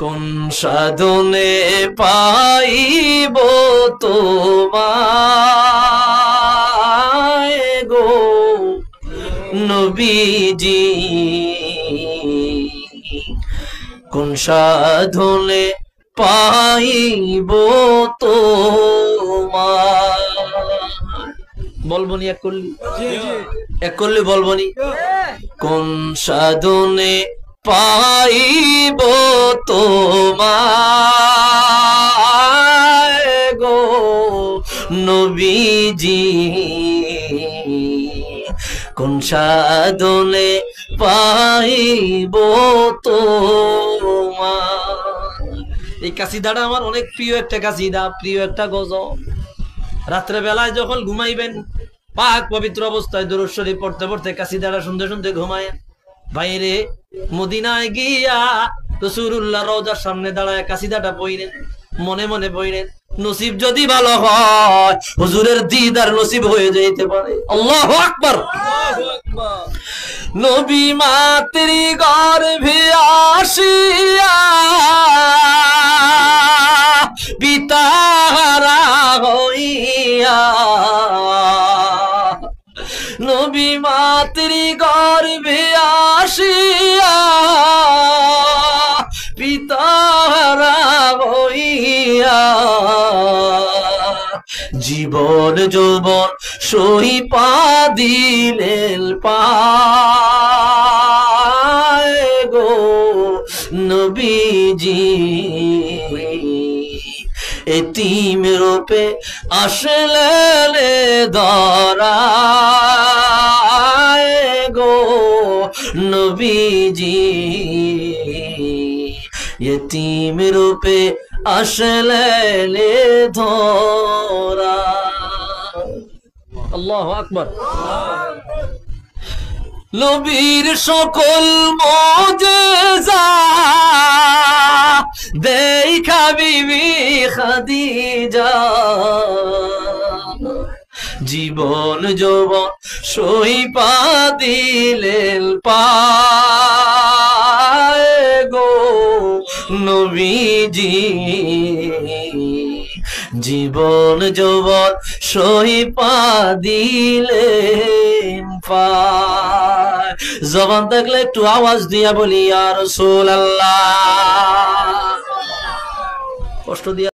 কোন সাধনে পাইব তোমায় গো নবীজি, কোন সাধনে পাইব তোমায়। বলবনি এক করলি, এক করলি বলবনি। কোন সাধনে পাইব তোমায় গো নবীজি, কোন সাধনে পাইব তোমায়। এই কাসিদাটা আমার অনেক প্রিয় একটা কাসিদা, প্রিয় একটা গজল। রাত্রে বেলায় যখন ঘুমাইবেন পাক পবিত্র অবস্থায় দুরূদ শরীফ পড়তে পড়তে কাসিদাটা শুনতে শুনতে ঘুমায়। বাইরে মদিনায় গিয়া রাসূলুল্লাহ রওজার সামনে দাঁড়ায় কাসিদাটা পড়লেন, মনে মনে পড়লেন নসিব যদি ভালো হয় হুজুরের দিদার নসিব হয়ে যেতে পারে। আল্লাহু আকবার। নবী মাতৃ গর্ভে আসিয়া পিতাহারা হইয়া, নবী মাতৃ গর্ভে আসিয়া পিতাহারা হইয়া, জীবন যৌবন সহিপা দিলেন পায় গো নবীজি, এতিম রূপে আসলেন ধরায় গো নবীজি, এতিম রূপে আসলেন ধরা। আল্লাহু আকবার। নবীর সকল মুজিজা দেখা বিবি খাদিজা, জীবন যৌবন সহিপা দিলেন পায় গো নবীজি, জীবন যৌবন সহিপা দিলেন পায়। জবান থাকলে একটু আওয়াজ দিয়া বলি ইয়া রাসূলুল্লাহ। কষ্ট দিয়া